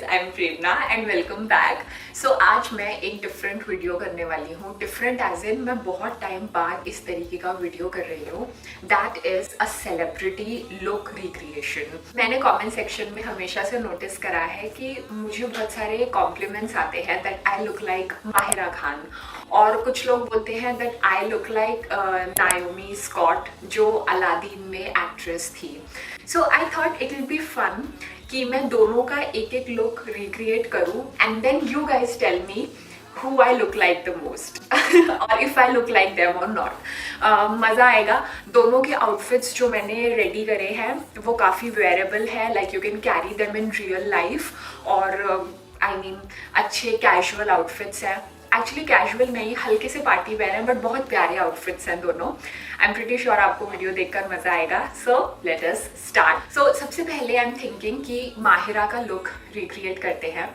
I am Prerna and welcome back. So आज मैं एक डिफरेंट वीडियो करने वाली हूँ। डिफरेंट एज इन मैं बहुत टाइम बाद इस तरीके का वीडियो कर रही हूँ। That is a celebrity look recreation. मैंने कमेंट सेक्शन में हमेशा से नोटिस करा है कि मुझे बहुत सारे कॉम्प्लीमेंट्स आते हैं that I look like Mahira Khan, और कुछ लोग बोलते हैं that I look like Naomi Scott जो अलादीन में एक्ट्रेस थी। So I thought it will be fun कि मैं दोनों का एक एक लुक रिक्रिएट करूं and then you guys tell me who I look like the most और if I look like them or not। मज़ा आएगा। दोनों के आउटफिट्स जो मैंने रेडी करे हैं वो काफ़ी वेयरेबल है, like you can carry them in real life, और आई मीन अच्छे कैजुअल आउटफिट्स हैं। एक्चुअली कैजुअल नहीं, हल्के से पार्टी वेयर हैं, बट बहुत प्यारे आउटफिट्स हैं दोनों। आई एम प्रीटी श्योर आपको वीडियो देखकर मजा आएगा। So let us start. सो सबसे पहले आई एम थिंकिंग कि माहिरा का लुक रिक्रिएट करते हैं।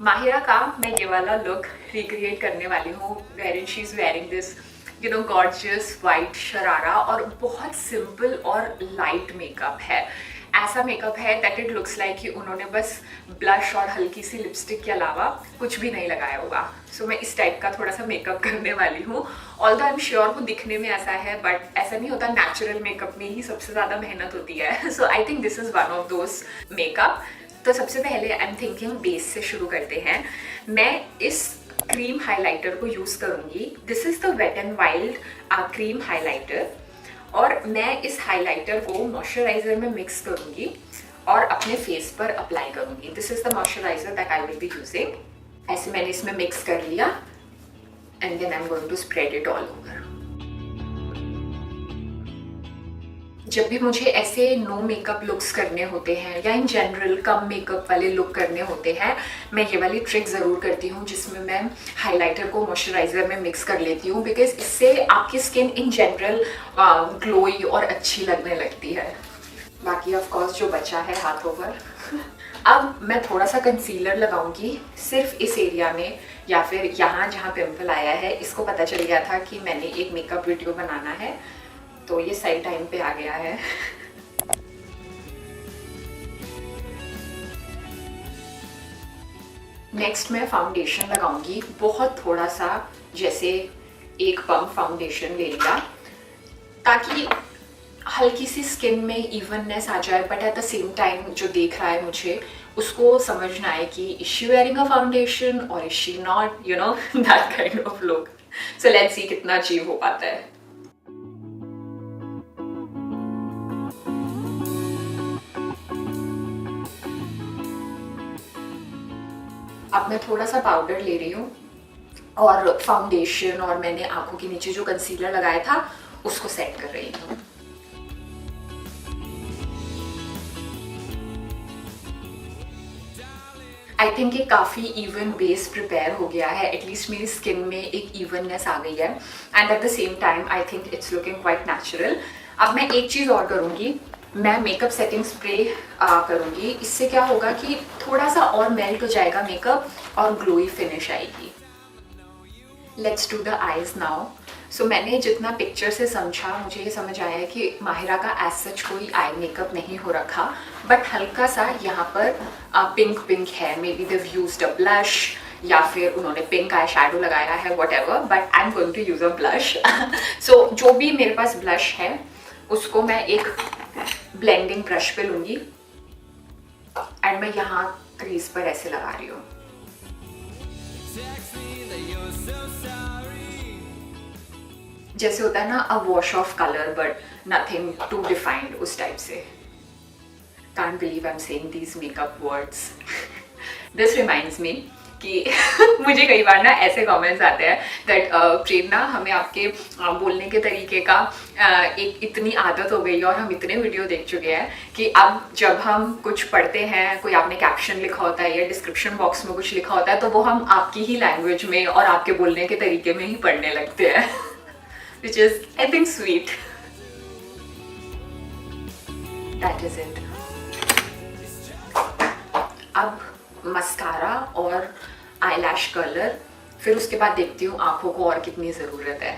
माहिरा का मैं ये वाला लुक रिक्रिएट करने वाली हूँ where she is wearing this gorgeous white sharara, और बहुत सिंपल और लाइट मेकअप है। ऐसा मेकअप है दैट इट लुक्स लाइक कि उन्होंने बस ब्लश और हल्की सी लिपस्टिक के अलावा कुछ भी नहीं लगाया होगा। सो मैं इस टाइप का थोड़ा सा मेकअप करने वाली हूँ। ऑल्दो आई एम श्योर वो दिखने में ऐसा है, बट ऐसा नहीं होता। नेचुरल मेकअप में ही सबसे ज़्यादा मेहनत होती है। So I think this is one of those makeup. तो सबसे पहले आई एम थिंकिंग बेस से शुरू करते हैं। मैं इस क्रीम हाइलाइटर को यूज़ करूँगी। This is the wet and wild cream highlighter, और मैं इस हाइलाइटर को मॉइस्चराइजर में मिक्स करूंगी और अपने फेस पर अप्लाई करूंगी। This is the moisturiser that I will be using. ऐसे मैंने इसमें मिक्स कर लिया and then I am going to spread it all over. जब भी मुझे ऐसे नो मेकअप लुक्स करने होते हैं या इन जनरल कम मेकअप वाले लुक करने होते हैं, मैं ये वाली ट्रिक ज़रूर करती हूँ जिसमें मैं हाइलाइटर को मॉइस्चराइजर में मिक्स कर लेती हूँ, बिकॉज इससे आपकी स्किन इन जनरल ग्लोई और अच्छी लगने लगती है। बाकी ऑफ कोर्स जो बचा है हाथों पर। अब मैं थोड़ा सा कंसीलर लगाऊंगी सिर्फ इस एरिया में, या फिर यहाँ जहाँ पिंपल आया है। इसको पता चल गया था कि मैंने एक मेकअप वीडियो बनाना है, तो ये सही टाइम पे आ गया है। नेक्स्ट मैं फाउंडेशन लगाऊंगी, बहुत थोड़ा सा, जैसे एक पम्प फाउंडेशन ले लिया ताकि हल्की सी स्किन में इवननेस आ जाए, but at the same time जो देख रहा है मुझे उसको समझ ना आए कि is she wearing a foundation और is she not, you know, that kind of look. So let's see कितना अचीव हो पाता है। अब मैं थोड़ा सा पाउडर ले रही हूँ और फाउंडेशन और मैंने आंखों के नीचे जो कंसीलर लगाया था उसको सेट कर रही हूँ। आई थिंक ये काफ़ी इवन बेस प्रिपेयर हो गया है। एटलीस्ट मेरी स्किन में एक इवननेस आ गई है and at the same time I think it's looking quite natural. अब मैं एक चीज़ और करूँगी, मैं मेकअप सेटिंग स्प्रे करूँगी। इससे क्या होगा कि थोड़ा सा और मेल्ट हो जाएगा मेकअप और ग्लोई फिनिश आएगी। Let's do the eyes now. So मैंने जितना पिक्चर से समझा, मुझे ये समझ आया है कि माहिरा का एज सच कोई आई मेकअप नहीं हो रखा, बट हल्का सा यहाँ पर पिंक पिंक है। Maybe they've used a blush या फिर उन्होंने पिंक आई शैडो लगाया है, whatever, but I am going to use a blush. So जो भी मेरे पास ब्लश है उसको मैं एक ब्लेंडिंग ब्रश पे लूंगी एंड मैं यहाँ क्रीज पर ऐसे लगा रही हूँ। जैसे होता है ना a wash off colour but nothing too defined, उस टाइप से। Can't believe I am saying these makeup words. This reminds me कि मुझे कई बार ना ऐसे कमेंट्स आते हैं दैट प्रेरणा, हमें आपके बोलने के तरीके का एक इतनी आदत हो गई और हम इतने वीडियो देख चुके हैं कि अब जब हम कुछ पढ़ते हैं, कोई आपने कैप्शन लिखा होता है या डिस्क्रिप्शन बॉक्स में कुछ लिखा होता है, तो वो हम आपकी ही लैंग्वेज में और आपके बोलने के तरीके में ही पढ़ने लगते हैं। Which is I think sweet. That is it. अब मस्कारा और आईलैश कलर, फिर उसके बाद देखती हूँ आंखों को और कितनी ज़रूरत है।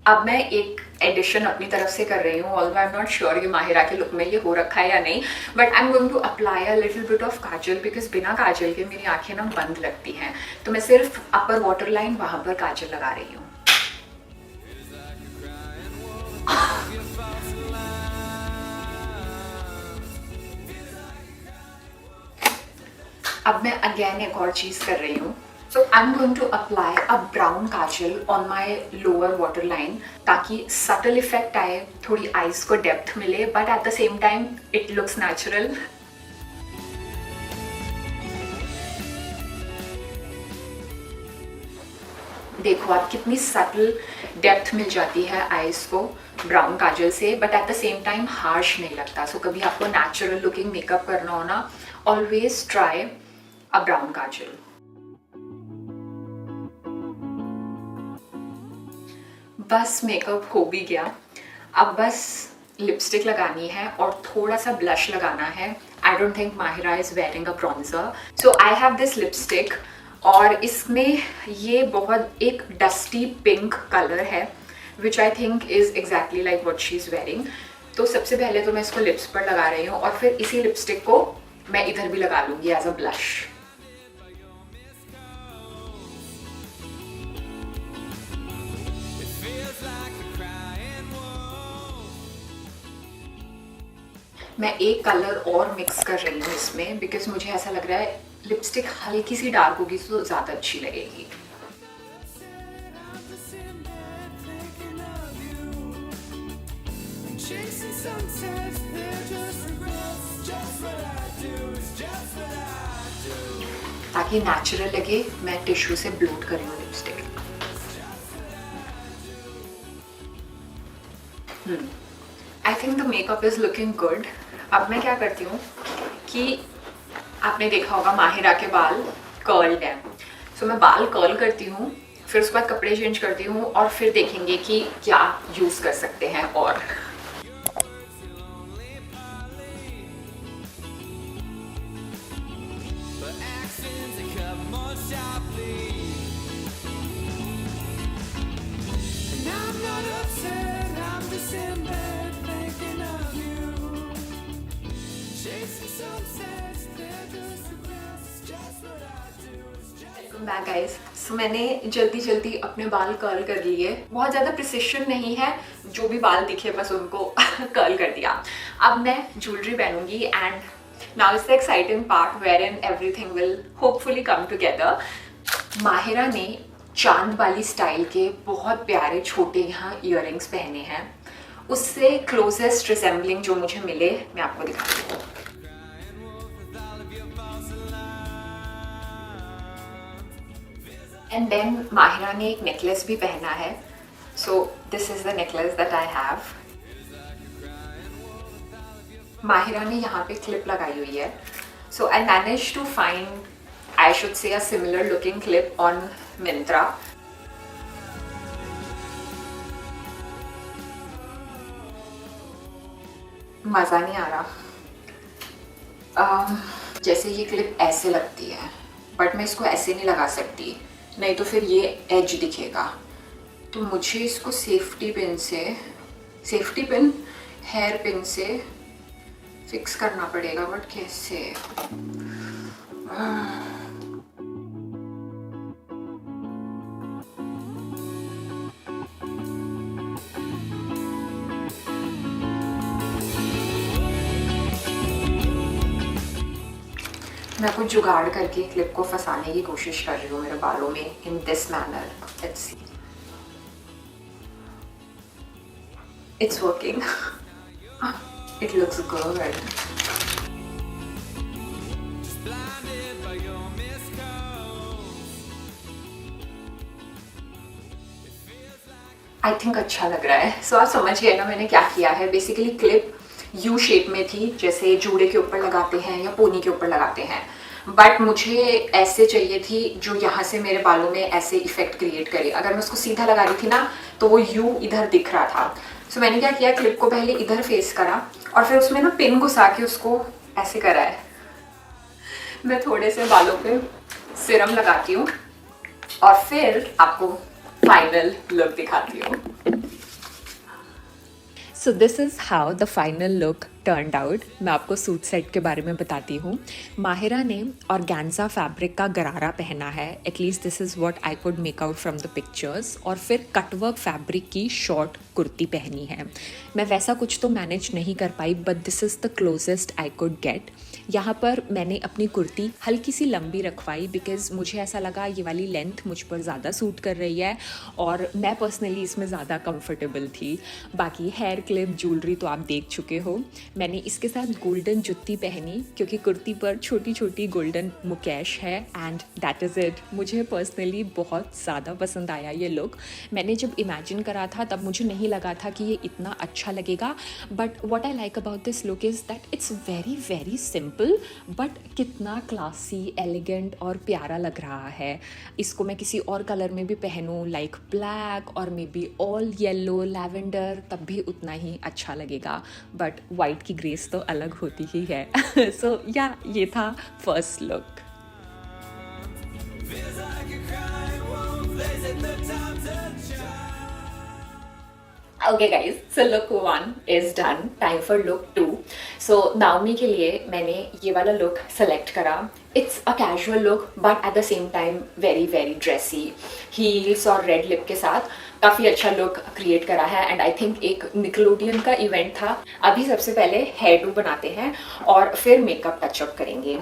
अब मैं एक एडिशन अपनी तरफ से कर रही हूँ, although I am not sure कि माहिरा के लुक में ये हो रखा है या नहीं, but I am going to apply a little bit of kajal because बिना काजल के मेरी आंखें ना बंद लगती हैं, तो मैं सिर्फ अपर वाटर लाइन वहाँ पर काजल लगा रही हूँ। अब मैं अगेन एक और चीज़ कर रही हूँ। So I'm going to apply a brown kajal on my lower waterline ताकि subtle effect आए, थोड़ी eyes को depth मिले, but at the same time it looks natural. देखो आप कितनी subtle depth मिल जाती है eyes को ब्राउन काजल से, but at the same time harsh नहीं लगता। सो कभी आपको नेचुरल लुकिंग मेकअप करना हो ना, ऑलवेज ट्राई अ ब्राउन काजल। बस मेकअप हो भी गया, अब बस लिपस्टिक लगानी है और थोड़ा सा ब्लश लगाना है। I don't think Mahira is wearing a bronzer, so I have this lipstick और इसमें ये बहुत एक डस्टी पिंक कलर है which I think is exactly like what she is wearing. तो सबसे पहले तो मैं इसको लिप्स पर लगा रही हूँ और फिर इसी लिपस्टिक को मैं इधर भी लगा लूंगी एज अ ब्लश। मैं एक कलर और मिक्स कर रही हूँ इसमें बिकॉज मुझे ऐसा लग रहा है लिपस्टिक हल्की सी डार्क होगी तो ज़्यादा अच्छी लगेगी। ताकि नेचुरल लगे, मैं टिश्यू से ब्लोट कर रही हूँ lipstick. I think the makeup is looking good. अब मैं क्या करती हूँ कि आपने देखा होगा माहिरा के बाल कर्ल्ड हैं, सो मैं बाल कर्ल करती हूँ, फिर उसके बाद कपड़े चेंज करती हूँ और फिर देखेंगे कि क्या यूज़ कर सकते हैं। और बैक गाइस, सो मैंने जल्दी जल्दी अपने बाल कर्ल कर लिए। बहुत ज़्यादा प्रिसिशन नहीं है, जो भी बाल दिखे बस उनको कर्ल कर दिया। अब मैं ज्वेलरी पहनूंगी and now is the exciting part where in everything will hopefully come together. Mahira ने चांद वाली स्टाइल के बहुत प्यारे छोटे यहाँ ईयरिंग्स पहने हैं, उससे क्लोजेस्ट रिजेंबलिंग जो मुझे मिले मैं आपको दिखाती हूँ। एंड देन माहिरा ने एक नेकलेस भी पहना है, so this is the necklace that I have. Mahira ने यहाँ पे क्लिप लगाई हुई है, so I manage to find, I should say, a similar looking clip on Myntra. मज़ा नहीं आ रहा। जैसे ये क्लिप ऐसे लगती है, बट मैं इसको ऐसे नहीं लगा सकती, नहीं तो फिर ये एज दिखेगा। तो मुझे इसको सेफ्टी पिन हेयर पिन से फिक्स करना पड़ेगा, बट कैसे? मैं कुछ जुगाड़ करके क्लिप को फंसाने की कोशिश कर रही हूँ मेरे बालों में in this manner. Let's see, it's working, it looks good. I think अच्छा लग रहा है। सो आप समझ गए ना मैंने क्या किया है। बेसिकली क्लिप यू शेप में थी, जैसे जूड़े के ऊपर लगाते हैं या पोनी के ऊपर लगाते हैं, बट मुझे ऐसे चाहिए थी जो यहाँ से मेरे बालों में ऐसे इफेक्ट क्रिएट करे। अगर मैं उसको सीधा लगा रही थी ना तो वो यू इधर दिख रहा था। सो मैंने क्या किया, क्लिप को पहले इधर फेस करा और फिर उसमें ना पिन घुसा के उसको ऐसे करा है। मैं थोड़े से बालों पे सिरम लगाती हूँ और फिर आपको फाइनल लुक दिखाती हूँ। So this is how the final look turned out. मैं आपको सूट सेट के बारे में बताती हूँ। माहिरा ने ऑर्गेन्जा फैब्रिक का गरारा पहना है, at least this is what I could make out from the pictures, और फिर कटवर्क फैब्रिक की शॉर्ट कुर्ती पहनी है। मैं वैसा कुछ तो मैनेज नहीं कर पाई, but this is the closest I could get. यहाँ पर मैंने अपनी कुर्ती हल्की सी लंबी रखवाई बिकॉज़ मुझे ऐसा लगा ये वाली लेंथ मुझ पर ज़्यादा सूट कर रही है और मैं पर्सनली इसमें ज़्यादा कंफर्टेबल थी। बाकी हेयर क्लिप ज्वेलरी तो आप देख चुके हो। मैंने इसके साथ गोल्डन जुत्ती पहनी क्योंकि कुर्ती पर छोटी छोटी गोल्डन मुकेश है, एंड दैट इज़ इट। मुझे पर्सनली बहुत ज़्यादा पसंद आया ये लुक। मैंने जब इमेजिन करा था तब मुझे नहीं लगा था कि ये इतना अच्छा लगेगा, but what I like about this look is that it's very very simple, but कितना क्लासी, एलिगेंट और प्यारा लग रहा है। इसको मैं किसी और कलर में भी पहनूँ, लाइक ब्लैक और may be all yellow, lavender, तब भी उतना ही अच्छा लगेगा, बट वाइट की ग्रेस तो अलग होती ही है। सो या ये था first look. Okay guys, so look 1 is done. Time for look 2. So Naomi के लिए मैंने ये वाला look select करा. It's a casual look but at the same time very very dressy. Heels और red lip के साथ काफ़ी अच्छा look create करा है, and I think एक निकलोडियन का event था. अभी सबसे पहले hair do बनाते हैं और फिर makeup touch up करेंगे.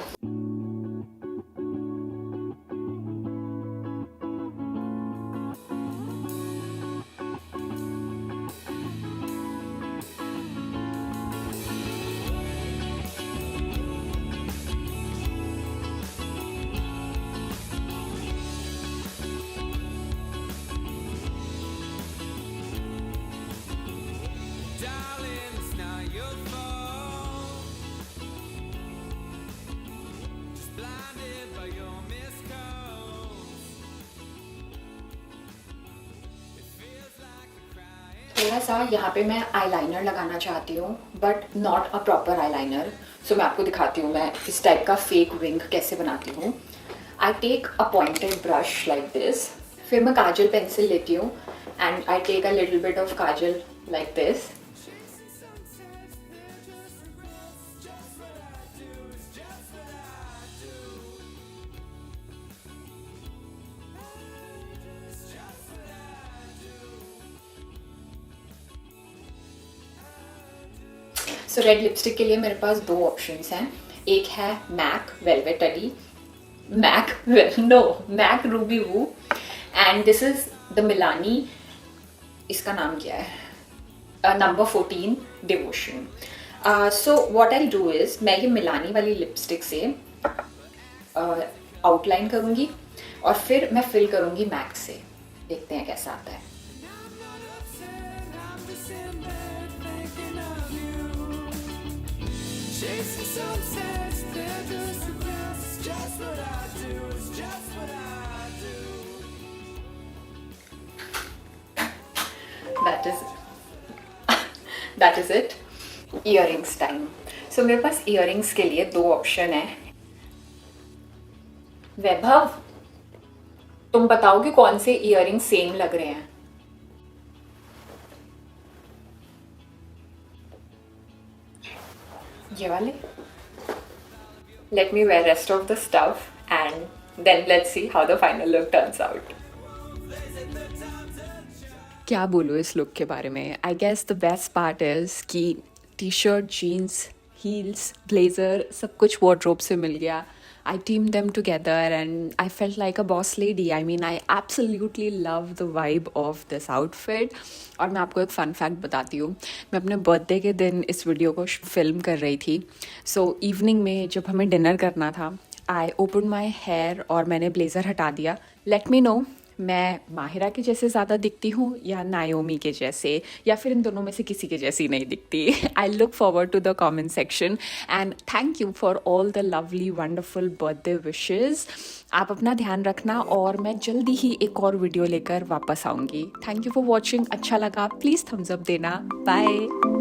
थोड़ा सा यहाँ पे मैं आईलाइनर लगाना चाहती हूँ, but not a proper eyeliner. So मैं आपको दिखाती हूँ मैं इस टाइप का फेक विंग कैसे बनाती हूँ। I take a pointed brush like this, फिर मैं काजल पेंसिल लेती हूँ and I take a little bit of kajal like this. So red lipstick के लिए मेरे पास दो ऑप्शंस हैं। एक है MAC velvet ally, MAC ruby woo, and this is the Milani, इसका नाम क्या है, number 14 devotion. So what I do is मैं ये मिलानी वाली लिपस्टिक से आउटलाइन करूँगी और फिर मैं फिल करूँगी मैक से। देखते हैं कैसा आता है। That is it. Earrings time. So मेरे पास earrings के लिए दो ऑप्शन है। वैभव, तुम बताओ कि कौन से earrings सेम लग रहे हैं। ये वाले। Let me wear rest of the stuff and then let's see how the final look turns out. क्या बोलूँ इस लुक के बारे में। I guess the best part is कि T shirt, jeans, heels, blazer सब कुछ वार्डरोब से मिल गया। I team them together and I felt like a boss lady. I mean I absolutely love the vibe of this outfit. और मैं आपको एक फ़न फैक्ट बताती हूँ। मैं अपने बर्थडे के दिन इस वीडियो को फिल्म कर रही थी। सो इवनिंग में जब हमें डिनर करना था, आई ओपन माई हेयर और मैंने ब्लेज़र हटा दिया। लेट मी नो मैं माहिरा के जैसे ज़्यादा दिखती हूँ या नायोमी के जैसे, या फिर इन दोनों में से किसी के जैसी नहीं दिखती। I look forward to the comment section and thank you for all the lovely wonderful birthday wishes. आप अपना ध्यान रखना और मैं जल्दी ही एक और वीडियो लेकर वापस आऊँगी। Thank you for watching. अच्छा लगा प्लीज़ थम्स अप देना। बाय।